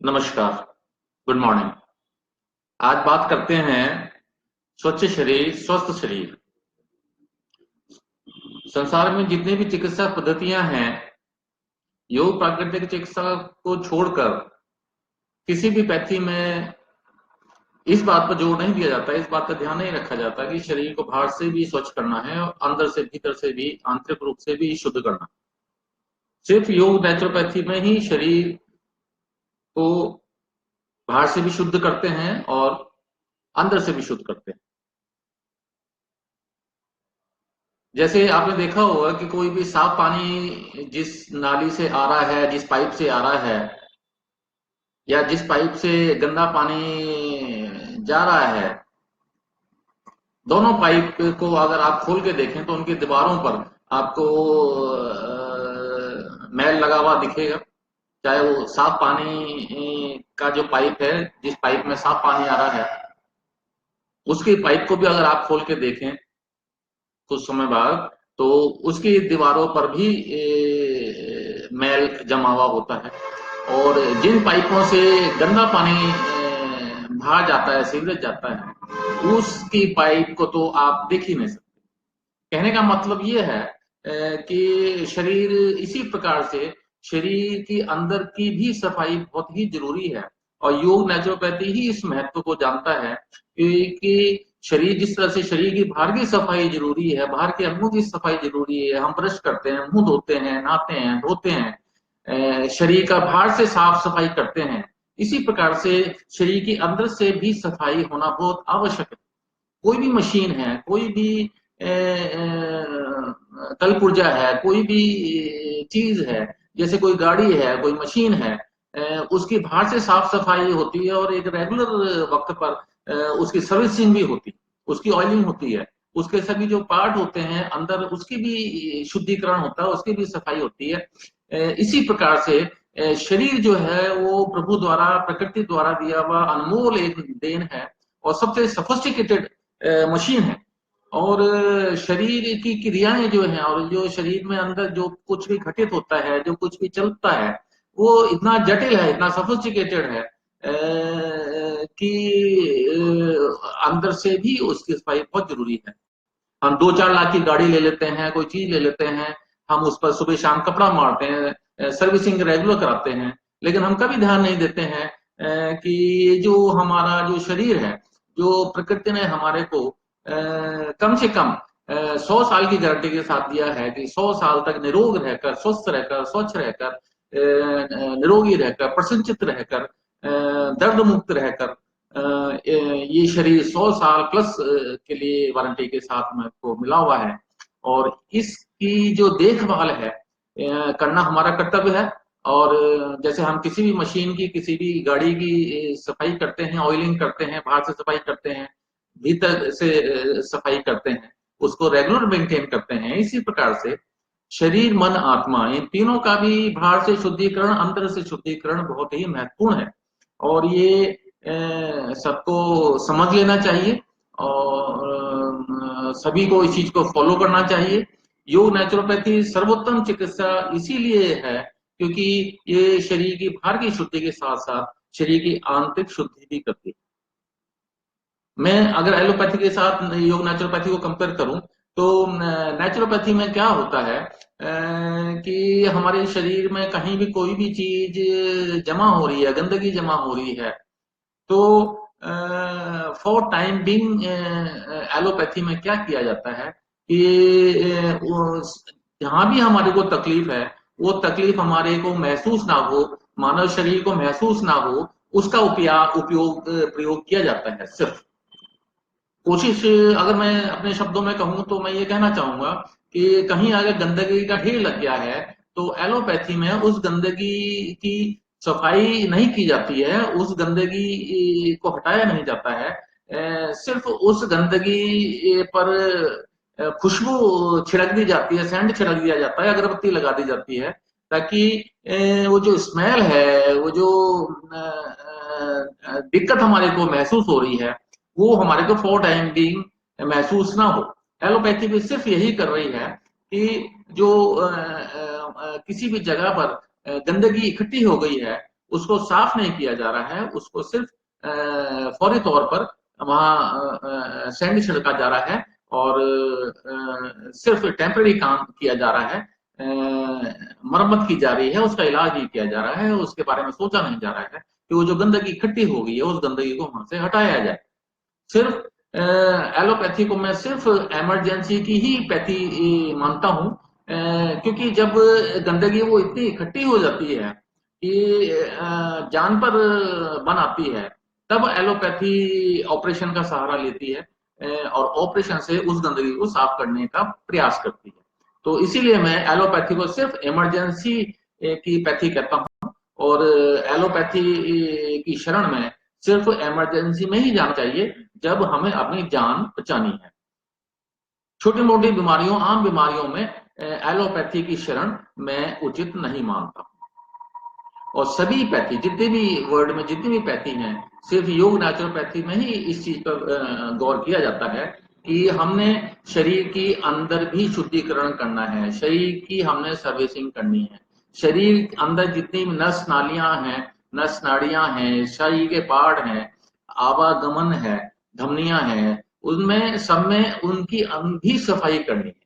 नमस्कार। Good morning. आज बात करते हैं स्वच्छ शरीर स्वस्थ शरीर। संसार में जितनी भी चिकित्सा पद्धतियां हैं, योग प्राकृतिक चिकित्सा को छोड़कर किसी भी पैथी में इस बात पर जोर नहीं दिया जाता, इस बात का ध्यान नहीं रखा जाता कि शरीर को बाहर से भी स्वच्छ करना है और अंदर से भीतर से भी आंतरिक रूप से भी शुद्ध करना। सिर्फ योग नेचुरोपैथी में ही शरीर को बाहर से भी शुद्ध करते हैं और अंदर से भी शुद्ध करते हैं। जैसे आपने देखा होगा कि कोई भी साफ पानी जिस नाली से आ रहा है, जिस पाइप से आ रहा है, या जिस पाइप से गंदा पानी जा रहा है, दोनों पाइप को अगर आप खोल के देखें तो उनकी दीवारों पर आपको मैल लगा हुआ दिखेगा। चाहे वो साफ पानी का जो पाइप है, जिस पाइप में साफ पानी आ रहा है, उसकी पाइप को भी अगर आप खोल के देखें कुछ समय बाद, तो उसकी दीवारों पर भी मैल जमा हुआ होता है। और जिन पाइपों से गंदा पानी बाहर जाता है, सीवरेज जाता है, उसकी पाइप को तो आप देख ही नहीं सकते। कहने का मतलब ये है कि शरीर इसी प्रकार से शरीर की अंदर की भी सफाई बहुत ही जरूरी है। और योग नेचुरोपैथी ही इस महत्व को जानता है कि शरीर जिस तरह से शरीर की बाहर की सफाई जरूरी है, बाहर के अंगों की सफाई जरूरी है, हम ब्रश करते हैं, मुंह धोते हैं, नहाते हैं, धोते हैं, शरीर का बाहर से साफ सफाई करते हैं, इसी प्रकार से शरीर के अंदर से भी सफाई होना बहुत आवश्यक है। कोई भी मशीन है, कोई भी कल पुर्जा है, कोई भी चीज है, जैसे कोई गाड़ी है, कोई मशीन है, उसकी बाहर से साफ सफाई होती है और एक रेगुलर वक्त पर उसकी सर्विसिंग भी होती है, उसकी ऑयलिंग होती है, उसके सभी जो पार्ट होते हैं अंदर, उसकी भी शुद्धिकरण होता है, उसकी भी सफाई होती है। इसी प्रकार से शरीर जो है वो प्रभु द्वारा, प्रकृति द्वारा दिया हुआ अनमोल एक देन है और सबसे सोफिस्टिकेटेड मशीन है। और शरीर की क्रियाएं जो हैं और जो शरीर में अंदर जो कुछ भी घटित होता है, जो कुछ भी चलता है, वो इतना जटिल है, इतना सोफिस्टिकेटेड है कि अंदर से भी उसकी सफाई बहुत जरूरी है। हम 2-4 लाख की गाड़ी ले लेते हैं, कोई चीज ले लेते हैं, हम उस पर सुबह शाम कपड़ा मारते हैं, सर्विसिंग रेगुलर कराते हैं, लेकिन हम कभी ध्यान नहीं देते हैं कि जो हमारा जो शरीर है, जो प्रकृति ने हमारे को कम से कम 100 साल की गारंटी के साथ दिया है कि 100 साल तक निरोग रहकर, स्वस्थ रहकर, स्वच्छ रहकर, निरोगी रहकर, प्रसन्नचित्त रहकर, दर्द मुक्त रहकर, ये शरीर 100 साल प्लस के लिए वारंटी के साथ में को मिला हुआ है। और इसकी जो देखभाल है करना हमारा कर्तव्य है। और जैसे हम किसी भी मशीन की, किसी भी गाड़ी की सफाई करते हैं, ऑयलिंग करते हैं, बाहर से सफाई करते हैं, भीतर से सफाई करते हैं, उसको रेगुलर मेंटेन करते हैं, इसी प्रकार से शरीर, मन, आत्मा, इन तीनों का भी बाहर से शुद्धिकरण, अंदर से शुद्धिकरण बहुत ही महत्वपूर्ण है। और ये सबको समझ लेना चाहिए और सभी को इस चीज को फॉलो करना चाहिए। योग नेचुरोपैथी सर्वोत्तम चिकित्सा इसीलिए है क्योंकि ये शरीर की बाहर की शुद्धि के साथ साथ शरीर की आंतरिक शुद्धि भी करती है। मैं अगर एलोपैथी के साथ योग नेचुरोपैथी को कंपेयर करूं तो नेचुरोपैथी में क्या होता है कि हमारे शरीर में कहीं भी कोई भी चीज जमा हो रही है, गंदगी जमा हो रही है, तो फॉर टाइम बिंग एलोपैथी में क्या किया जाता है कि जहां भी हमारे को तकलीफ है, वो तकलीफ हमारे को महसूस ना हो, मानव शरीर को महसूस ना हो, उसका उपयोग प्रयोग किया जाता है। सिर्फ कोशिश, अगर मैं अपने शब्दों में कहूं तो मैं ये कहना चाहूंगा कि कहीं अगर गंदगी का ढेर लग गया है तो एलोपैथी में उस गंदगी की सफाई नहीं की जाती है, उस गंदगी को हटाया नहीं जाता है, सिर्फ उस गंदगी पर खुशबू छिड़क दी जाती है, सेंट छिड़क दिया जाता है, अगरबत्ती लगा दी जाती है, ताकि वो जो स्मेल है, वो जो दिक्कत हमारे को महसूस हो रही है, वो हमारे को फॉर टाइम बीइंग महसूस ना हो। एलोपैथी भी सिर्फ यही कर रही है कि जो किसी भी जगह पर गंदगी इकट्ठी हो गई है, उसको साफ नहीं किया जा रहा है, उसको सिर्फ फौरी तौर पर वहां सैंड छिड़का जा रहा है और सिर्फ टेम्पररी काम किया जा रहा है, मरम्मत की जा रही है, उसका इलाज नहीं किया जा रहा है, उसके बारे में सोचा नहीं जा रहा है कि वो जो गंदगी इकट्ठी हो गई है उस गंदगी को वहां से हटाया जाए। सिर्फ एलोपैथी को मैं सिर्फ इमरजेंसी की ही पैथी मानता हूं, क्योंकि जब गंदगी वो इतनी इकट्ठी हो जाती है कि जान पर बन आती है, तब एलोपैथी ऑपरेशन का सहारा लेती है और ऑपरेशन से उस गंदगी को साफ करने का प्रयास करती है। तो इसीलिए मैं एलोपैथी को सिर्फ इमरजेंसी की पैथी कहता हूँ और एलोपैथी की शरण में सिर्फ इमरजेंसी में ही जाना चाहिए जब हमें अपनी जान बचानी है। छोटी मोटी बीमारियों, आम बीमारियों में एलोपैथी की शरण मैं उचित नहीं मानता। और सभी पैथी, जितने भी वर्ल्ड में जितनी भी पैथी हैं, सिर्फ योग नेचुरोपैथी में ही इस चीज पर गौर किया जाता है कि हमने शरीर की अंदर भी शुद्धिकरण करना है, शरीर की हमने सर्विसिंग करनी है। शरीर अंदर जितनी नस नालियां हैं, नस नाड़ियां हैं, शरीर के पार्ट हैं, आवागमन है, धमनियां हैं, उनमें सब में उनकी भी सफाई करनी है।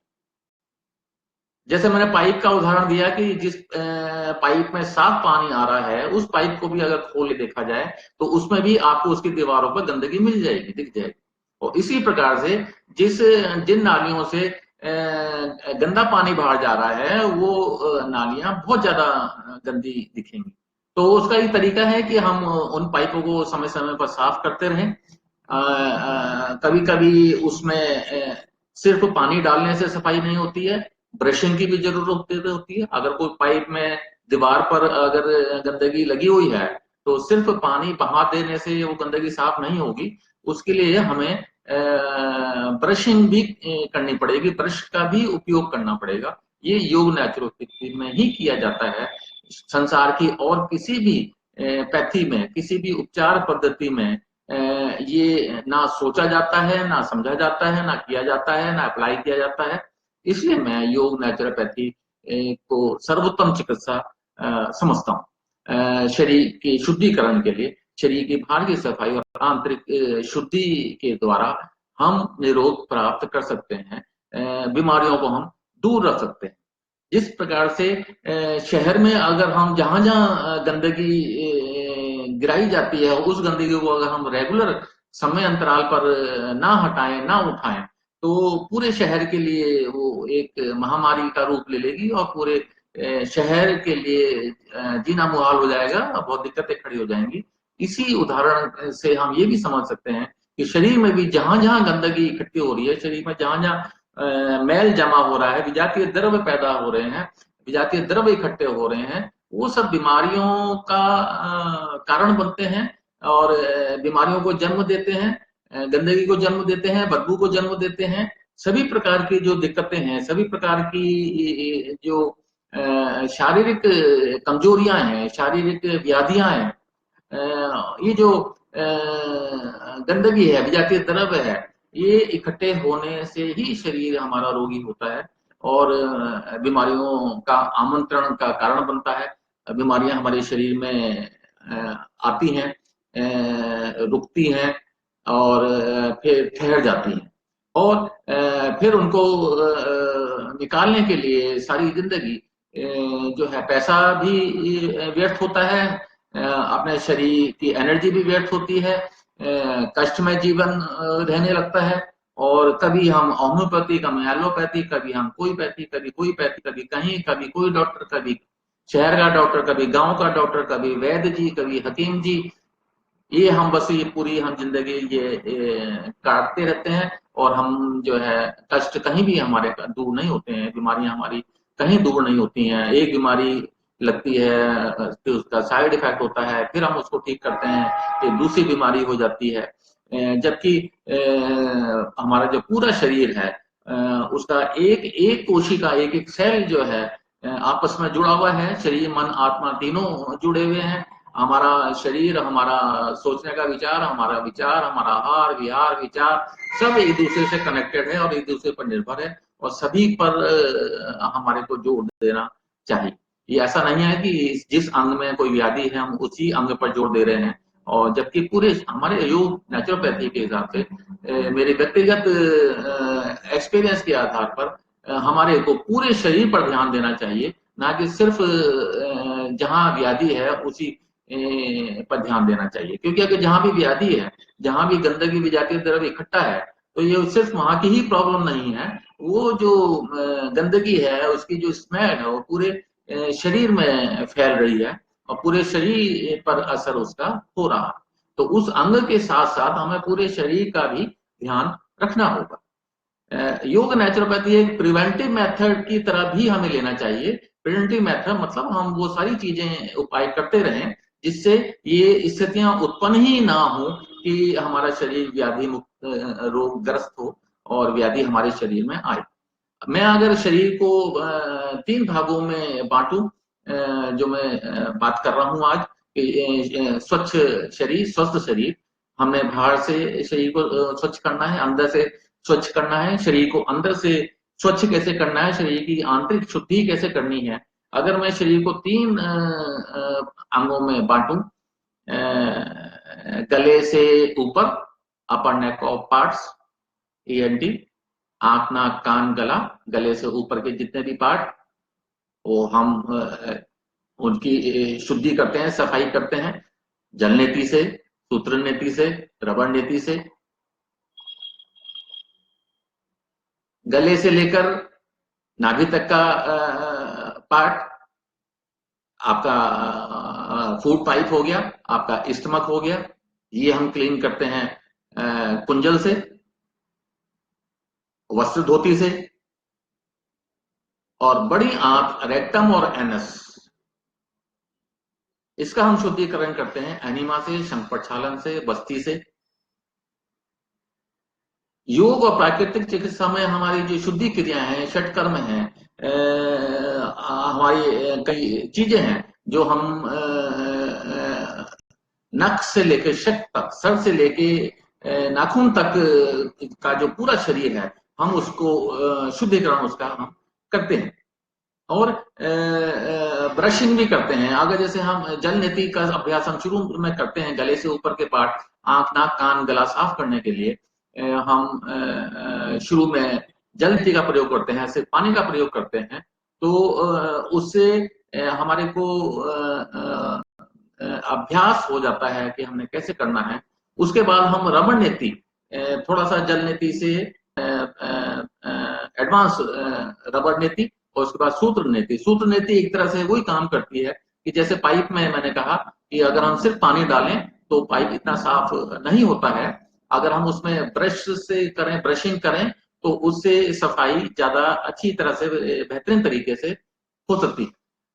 जैसे मैंने पाइप का उदाहरण दिया कि जिस पाइप में साफ पानी आ रहा है, उस पाइप को भी अगर खोल के देखा जाए तो उसमें भी आपको उसकी दीवारों पर गंदगी मिल जाएगी, दिख जाएगी। और इसी प्रकार से जिन नालियों से गंदा पानी बाहर जा रहा है, वो नालियां बहुत ज्यादा गंदी दिखेंगी। तो उसका एक तरीका है कि हम उन पाइपों को समय समय पर साफ करते रहें। कभी कभी उसमें सिर्फ पानी डालने से सफाई नहीं होती है, ब्रशिंग की भी जरूरत होती है। अगर कोई पाइप में दीवार पर अगर गंदगी लगी हुई है तो सिर्फ पानी बहा देने से वो गंदगी साफ नहीं होगी, उसके लिए हमें ब्रशिंग भी करनी पड़ेगी, ब्रश का भी उपयोग करना पड़ेगा। ये योग नेचुरोपैथी में ही किया जाता है। संसार की और किसी भी पैथी में, किसी भी उपचार पद्धति में ये ना सोचा जाता है, ना समझा जाता है, ना किया जाता है, ना अप्लाई किया जाता है। इसलिए मैं योग नेचुरोपैथी को सर्वोत्तम चिकित्सा समझता हूँ। शरीर के शुद्धिकरण के लिए, शरीर की बाहर की सफाई और आंतरिक शुद्धि के द्वारा हम निरोग प्राप्त कर सकते हैं, बीमारियों को हम दूर रख सकते हैं। जिस प्रकार से शहर में अगर हम जहां जहां गंदगी गिराई जाती है, उस गंदगी को अगर हम रेगुलर समय अंतराल पर ना हटाएं, ना उठाएं, तो पूरे शहर के लिए वो एक महामारी का रूप ले लेगी और पूरे शहर के लिए जीना मुहाल हो जाएगा, बहुत दिक्कतें खड़ी हो जाएंगी। इसी उदाहरण से हम ये भी समझ सकते हैं कि शरीर में भी जहां जहां गंदगी इकट्ठी हो रही है, शरीर में जहां जहां मैल जमा हो रहा है, विजातीय द्रव्य पैदा हो रहे हैं, विजातीय द्रव्य इकट्ठे हो रहे हैं, वो सब बीमारियों का कारण बनते हैं और बीमारियों को जन्म देते हैं, गंदगी को जन्म देते हैं, बदबू को जन्म देते हैं। सभी प्रकार की जो दिक्कतें हैं, सभी प्रकार की जो शारीरिक कमजोरियां हैं, शारीरिक व्याधियां हैं, ये जो गंदगी है, विजातीय द्रव्य है, ये इकट्ठे होने से ही शरीर हमारा रोगी होता है और बीमारियों का आमंत्रण का कारण बनता है। बीमारियां हमारे शरीर में आती हैं, रुकती हैं और फिर ठहर जाती हैं और फिर उनको निकालने के लिए सारी जिंदगी जो है, पैसा भी व्यर्थ होता है, अपने शरीर की एनर्जी भी व्यर्थ होती है, कष्टमय जीवन रहने लगता है। और कभी हम होम्योपैथी, कभी एलोपैथी, कभी हम कोई पैथी, कभी कोई पैथी, कभी कहीं, कभी कोई डॉक्टर, कभी शहर का डॉक्टर, कभी गांव का डॉक्टर, कभी वैद्य जी, कभी हकीम जी। ये हम बस ये पूरी हम जिंदगी ये काटते रहते हैं और हम जो है कष्ट कहीं भी हमारे दूर नहीं होते हैं, बीमारियां हमारी कहीं दूर नहीं होती हैं। एक बीमारी लगती है, फिर उसका साइड इफेक्ट होता है, फिर हम उसको ठीक करते हैं, फिर दूसरी बीमारी हो जाती है। जबकि हमारा जो पूरा शरीर है, उसका एक एक कोशिका, एक एक सेल जो है आपस में जुड़ा हुआ है। शरीर, मन, आत्मा तीनों जुड़े हुए हैं। हमारा शरीर, हमारा सोचने का विचार, हमारा विचार, हमारा आहार विहार विचार, सब एक दूसरे से कनेक्टेड है और एक दूसरे पर निर्भर है और सभी पर हमारे को जोर देना चाहिए। ये ऐसा नहीं है कि जिस अंग में कोई व्याधि है हम उसी अंग पर जोर दे रहे हैं, और जबकि पूरे हमारे योग नेचुरोपैथी के हिसाब से मेरे व्यक्तिगत एक्सपीरियंस के आधार पर हमारे को पूरे शरीर पर ध्यान देना चाहिए, ना कि सिर्फ जहाँ व्याधि है उसी पर ध्यान देना चाहिए। क्योंकि अगर जहाँ भी व्याधि है, जहाँ भी गंदगी विजातीय द्रव्य इकट्ठा है, तो ये सिर्फ वहां की ही प्रॉब्लम नहीं है, वो जो गंदगी है उसकी जो स्मेल है वो पूरे शरीर में फैल रही है और पूरे शरीर पर असर उसका हो रहा है। तो उस अंग के साथ साथ हमें पूरे शरीर का भी ध्यान रखना होगा। योग नेचुरोपैथी एक प्रिवेंटिव मेथड की तरह भी हमें लेना चाहिए। प्रिवेंटिव मेथड मतलब हम वो सारी चीजें उपाय करते रहें जिससे ये स्थितियां उत्पन्न ही ना हो कि हमारा शरीर व्याधि मुक्त रोगग्रस्त हो और व्याधि हमारे शरीर में आए। मैं अगर शरीर को 3 भागों में बांटूं, जो मैं बात कर रहा हूं आज कि स्वच्छ शरीर, स्वस्थ शरीर, हमने बाहर से शरीर को स्वच्छ करना है, अंदर से स्वच्छ करना है, शरीर को अंदर से स्वच्छ कैसे करना है, शरीर की आंतरिक शुद्धि कैसे करनी है। अगर मैं शरीर को 3 अंगों में बांटूं, गले से ऊपर, अपर नेक ऑफ पार्ट्स, ENT, आंख नाक कान गला, गले से ऊपर के जितने भी पार्ट, वो हम उनकी शुद्धि करते हैं, सफाई करते हैं, जल नेति से, सूत्र नेति से, रबड़ नेति से। गले से लेकर नाभि तक का पार्ट आपका फूड पाइप हो गया, आपका स्टमक हो गया, ये हम क्लीन करते हैं कुंजल से, वस्त्र धोती से, और बड़ी आंत रेक्टम और एनस, इसका हम शुद्धिकरण करते हैं एनिमा से, शंख प्रक्षालन से, बस्ती से। योग और प्राकृतिक चिकित्सा में हमारी जो शुद्धि क्रियाएं हैं, षटकर्म हैं, हमारी कई चीजें हैं जो हम नख से लेकर शक तक, सर से लेके नाखून तक का जो पूरा शरीर है, हम उसको शुद्धिकरण उसका हम करते हैं। और ब्रशिंग भी करते हैं। अगर जैसे हम जल नीति का अभ्यास हम शुरू में करते हैं, गले से ऊपर के पार्ट, आंख नाक कान गला साफ करने के लिए हम शुरू में जल नीति का प्रयोग करते हैं, सिर्फ पानी का प्रयोग करते हैं, तो उससे हमारे को अभ्यास हो जाता है कि हमने कैसे करना है। उसके बाद हम रबड़ नीति, थोड़ा सा जल नीति से एडवांस रबड़ नीति, और उसके बाद सूत्र नीति। सूत्र नीति एक तरह से वही काम करती है कि जैसे पाइप में मैंने कहा कि अगर हम सिर्फ पानी डालें तो पाइप इतना साफ नहीं होता है, अगर हम उसमें ब्रश से करें, ब्रशिंग करें, तो उससे सफाई ज्यादा अच्छी तरह से बेहतरीन तरीके से हो सकती है।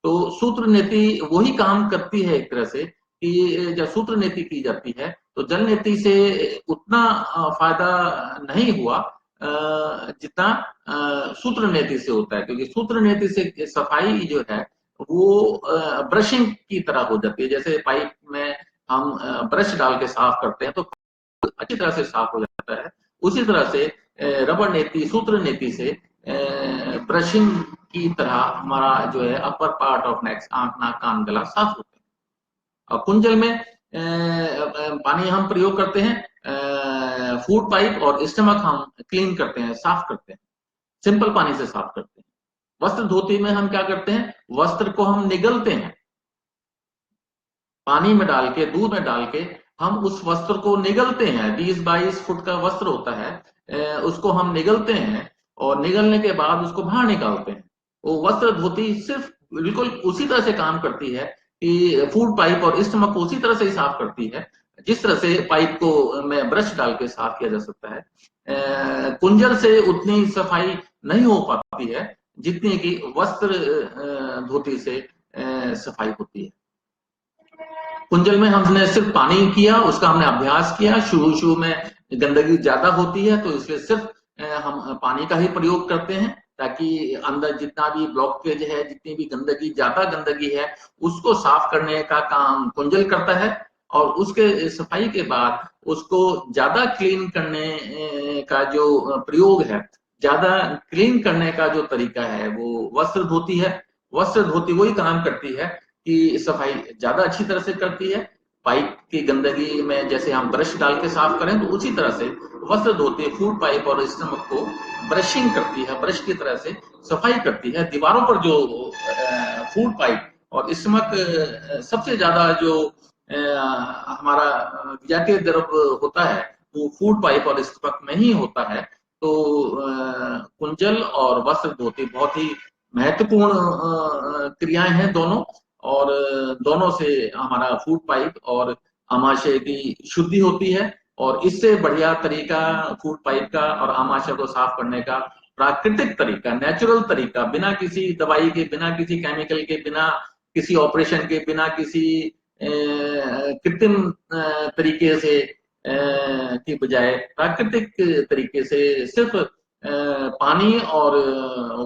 तो सूत्र नीति वही काम करती है एक तरह से कि जब सूत्र नीति की जाती है तो जल नीति से उतना फायदा नहीं हुआ जितना सूत्र नीति से होता है, क्योंकि सूत्र नीति से सफाई जो है वो ब्रशिंग की तरह हो जाती है। जैसे पाइप में हम ब्रश डाल के साफ करते हैं तो अच्छी तरह से साफ हो जाता है, उसी तरह से रबड़ नीति, सूत्र नीति से ब्रशिंग की तरह हमारा जो है अपर पार्ट ऑफ नेक, आंख नाक कान गला साफ होते हैं। और कुंजल में पानी हम प्रयोग करते हैं, फूड पाइप और स्टमक हम क्लीन करते हैं, साफ करते हैं, सिंपल पानी से साफ करते हैं। वस्त्र धोती में हम क्या करते हैं, वस्त्र को हम निगलते हैं, पानी में डाल के, दूध में डाल के हम उस वस्त्र को निगलते हैं। 20-22 फुट का वस्त्र होता है, उसको हम निगलते हैं और निगलने के बाद उसको बाहर निकालते हैं। वो वस्त्र धोती सिर्फ बिल्कुल उसी तरह से काम करती है कि फूड पाइप और स्टमक को उसी तरह से ही साफ करती है जिस तरह से पाइप को में ब्रश डाल के साफ किया जा सकता है। कुंजल से उतनी सफाई नहीं हो पाती है जितनी कि वस्त्र धोती से सफाई होती है। कुंजल में हमने सिर्फ पानी किया, उसका हमने अभ्यास किया। शुरू में गंदगी ज्यादा होती है तो इसलिए सिर्फ हम पानी का ही प्रयोग करते हैं ताकि अंदर जितना भी ब्लॉकेज है, जितनी भी गंदगी, ज्यादा गंदगी है, उसको साफ करने का काम कुंजल करता है। और उसके सफाई के बाद उसको ज्यादा क्लीन करने का जो प्रयोग है, ज्यादा क्लीन करने का जो तरीका है वो वस्त्र धोती है। वस्त्र धोती वही काम करती है कि सफाई ज्यादा अच्छी तरह से करती है। पाइप की गंदगी में जैसे हम ब्रश डाल के साफ करें, तो उसी तरह से वस्त्र धोती फूड पाइप और स्टमक को ब्रशिंग करती है, ब्रश की तरह से सफाई करती है। दीवारों पर जो फूड पाइप और स्टमक सबसे ज्यादा जो हमारा विजातीय द्रव होता है, वो फूड पाइप और स्टमक में ही होता है। तो कुंजल और वस्त्र धोती बहुत ही महत्वपूर्ण क्रियाएं हैं दोनों, और दोनों से हमारा फूड पाइप और आमाशय की शुद्धि होती है। और इससे बढ़िया तरीका फूड पाइप का और आमाशय को साफ करने का प्राकृतिक तरीका, नेचुरल तरीका, बिना किसी दवाई के, बिना किसी केमिकल के, बिना किसी ऑपरेशन के, बिना किसी कृत्रिम तरीके से की बजाय प्राकृतिक तरीके से सिर्फ पानी और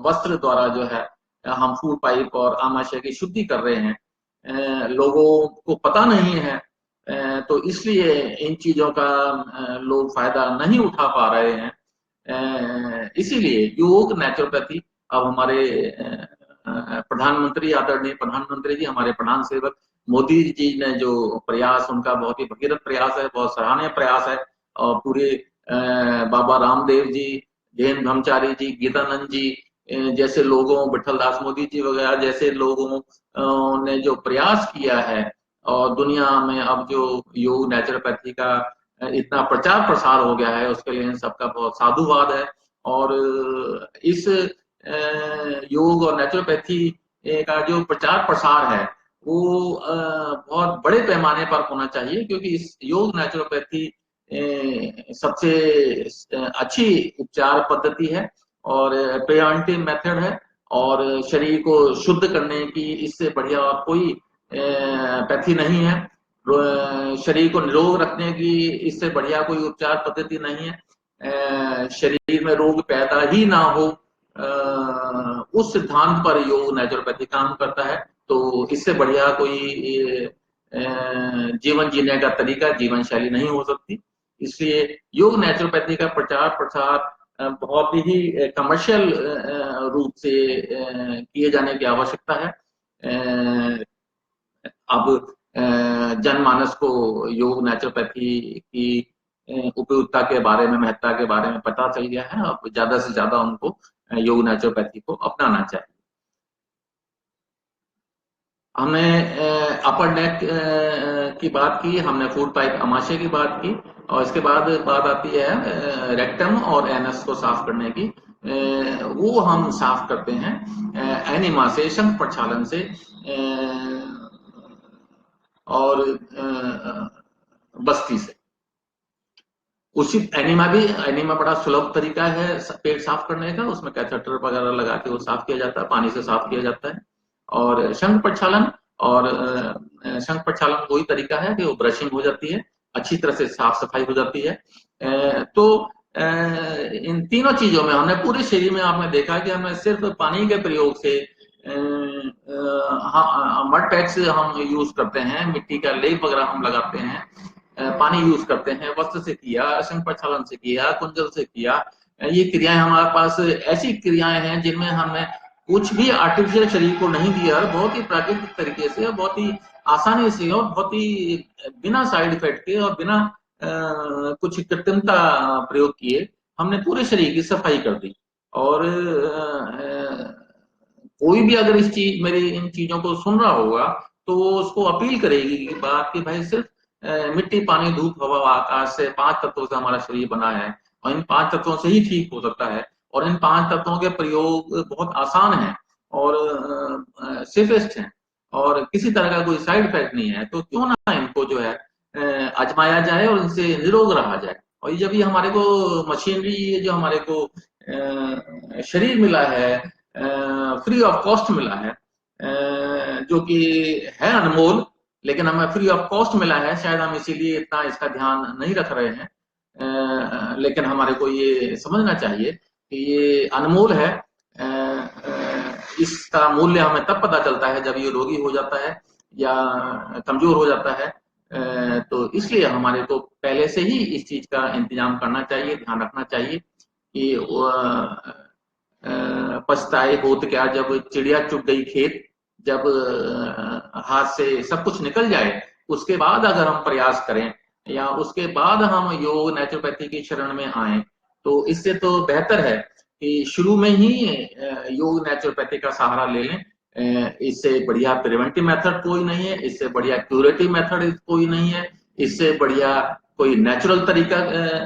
वस्त्र द्वारा जो है हम फूड पाइप और आमाशय की शुद्धि कर रहे हैं। लोगों को पता नहीं है, तो इसलिए इन चीजों का लोग फायदा नहीं उठा पा रहे हैं। इसीलिए योग, नेचुरोपैथी अब हमारे प्रधानमंत्री, आदरणीय प्रधानमंत्री जी, हमारे प्रधान सेवक मोदी जी ने जो प्रयास, उनका बहुत ही भगीरथ प्रयास है, बहुत सराहनीय प्रयास है। और पूरे बाबा रामदेव जी, जैन ब्रह्मचारी जी, गीतानंद जी जैसे लोगों, विठल दास मोदी जी वगैरह जैसे लोगों ने जो प्रयास किया है, और दुनिया में अब जो योग नेचुरोपैथी का इतना प्रचार प्रसार हो गया है, उसके लिए इन सबका बहुत साधुवाद है। और इस योग और नेचुरोपैथी का जो प्रचार प्रसार है, वो बहुत बड़े पैमाने पर होना चाहिए, क्योंकि इस योग नेचुरोपैथी सबसे अच्छी उपचार पद्धति है और प्रिवेंटिव मेथड है, और शरीर को शुद्ध करने की इससे बढ़िया और कोई पैथी नहीं है। शरीर को निरोग रखने की इससे बढ़िया कोई उपचार पद्धति नहीं है। शरीर में रोग पैदा ही ना हो, उस सिद्धांत पर योग नेचुरोपैथी काम करता है। तो इससे बढ़िया कोई जीवन जीने का तरीका, जीवन शैली नहीं हो सकती। इसलिए योग नेचुरोपैथी का प्रचार प्रसार बहुत ही कमर्शियल रूप से किए जाने की आवश्यकता है। अब जनमानस को योग नेचुरोपैथी की उपयोगिता के बारे में, महत्ता के बारे में पता चल गया है। अब ज्यादा से ज्यादा उनको योग नेचुरोपैथी को अपनाना चाहिए। हमने अपर नेक की बात की, हमने फूड पाइप आमाशय की बात की, और इसके बाद बात आती है रेक्टम और एनस को साफ करने की। वो हम साफ करते हैं एनिमा से, शंख प्रक्षालन से, और बस्ती से। उसी एनिमा बड़ा सुलभ तरीका है पेट साफ करने का। उसमें कैथेटर वगैरह लगा के वो साफ किया जाता है, पानी से साफ किया जाता है। और शंख प्रक्षालन, और शंख प्रक्षालन वही तरीका है कि वो ब्रशिंग हो जाती है, अच्छी तरह से साफ सफाई हो जाती है। तो इन तीनों चीजों में हमने पूरे शरीर में आपने देखा कि हमें सिर्फ पानी के प्रयोग से, मड पैक्स हम यूज करते हैं, मिट्टी का लेप वगैरह हम लगाते हैं, पानी यूज करते हैं, वस्त्र से किया, शंख प्रक्षालन से किया, कुंजल से किया। ये क्रियाएं हमारे पास ऐसी क्रियाएं हैं जिनमें हमने कुछ भी आर्टिफिशियल शरीर को नहीं दिया, बहुत ही प्राकृतिक तरीके से, बहुत ही आसानी से, और बहुत ही बिना साइड इफेक्ट के और बिना कुछ कृत्रिमता प्रयोग किए हमने पूरे शरीर की सफाई कर दी। और कोई भी अगर इस चीज, मेरी इन चीजों को सुन रहा होगा, तो वो उसको अपील करेगी कि बात कि भाई सिर्फ मिट्टी, पानी, धूप, हवा, आकाश से 5 तत्वों से हमारा शरीर बना है, और इन 5 तत्वों से ही ठीक हो सकता है। और इन 5 तत्वों के प्रयोग बहुत आसान है और सेफेस्ट है, और किसी तरह का कोई साइड इफेक्ट नहीं है। तो क्यों ना इनको जो है आजमाया जाए और इनसे निरोग रहा जाए। और जब ये हमारे को मशीनरी, ये जो हमारे को शरीर मिला है, फ्री ऑफ कॉस्ट मिला है, जो कि है अनमोल, लेकिन हमें फ्री ऑफ कॉस्ट मिला है, शायद हम इसीलिए इतना इसका ध्यान नहीं रख रहे हैं। लेकिन हमारे को ये समझना चाहिए कि ये अनमोल है। इसका मूल्य हमें तब पता चलता है जब ये रोगी हो जाता है या कमजोर हो जाता है। तो इसलिए हमारे को पहले से ही इस चीज का इंतजाम करना चाहिए, ध्यान रखना चाहिए कि पछताए होत क्या जब चिड़िया चुग गई खेत, जब हाथ से सब कुछ निकल जाए उसके बाद अगर हम प्रयास करें या उसके बाद हम योग नेचुरोपैथी की शरण में आए, तो इससे तो बेहतर है कि शुरू में ही योग नेचुरोपैथी का सहारा ले लें। इससे बढ़िया प्रिवेंटिव मेथड कोई नहीं है, इससे बढ़िया क्यूरेटिव मेथड कोई नहीं है, इससे बढ़िया कोई नेचुरल तरीका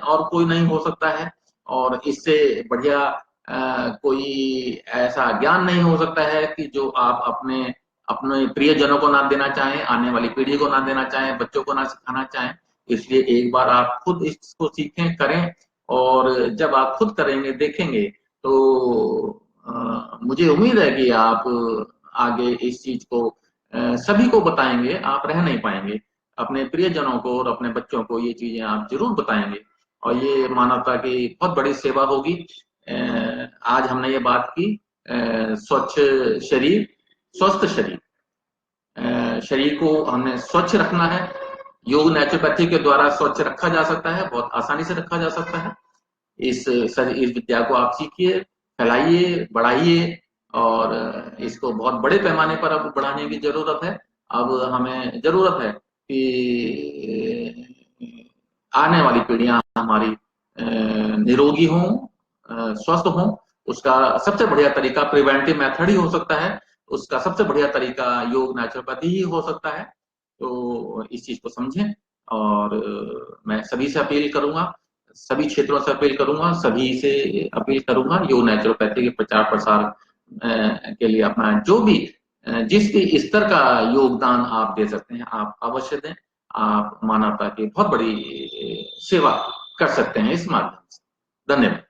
और कोई नहीं हो सकता है, और इससे बढ़िया कोई ऐसा ज्ञान नहीं हो सकता है कि जो आप अपने अपने प्रियजनों को ना देना चाहें, आने वाली पीढ़ी को ना देना चाहें, बच्चों को ना सिखाना चाहें। इसलिए एक बार आप खुद इसको सीखें, करें, और जब आप खुद करेंगे, देखेंगे, तो मुझे उम्मीद है कि आप आगे इस चीज को सभी को बताएंगे, आप रह नहीं पाएंगे। अपने प्रियजनों को और अपने बच्चों को ये चीजें आप जरूर बताएंगे, और ये मानवता की बहुत बड़ी सेवा होगी। आज हमने ये बात की स्वच्छ शरीर, स्वस्थ शरीर। शरीर को हमने स्वच्छ रखना है। योग नेचुरोपैथी के द्वारा स्वच्छ रखा जा सकता है, बहुत आसानी से रखा जा सकता है। इस विद्या को आप सीखिए, फैलाइए, बढ़ाइए, और इसको बहुत बड़े पैमाने पर अब बढ़ाने की जरूरत है। अब हमें जरूरत है कि आने वाली पीढ़ियां हमारी निरोगी हों, स्वस्थ हों। उसका सबसे बढ़िया तरीका प्रिवेंटिव मेथड ही हो सकता है, उसका सबसे बढ़िया तरीका योग नेचुरोपैथी ही हो सकता है। तो इस चीज को समझें, और मैं सभी से अपील करूंगा, सभी क्षेत्रों से अपील करूंगा, सभी से अपील करूंगा, योग नेचुरोपैथी के प्रचार प्रसार के लिए अपना जो भी जिस भी स्तर का योगदान आप दे सकते हैं, आप अवश्य दें। आप मानवता की बहुत बड़ी सेवा कर सकते हैं इस माध्यम से। धन्यवाद।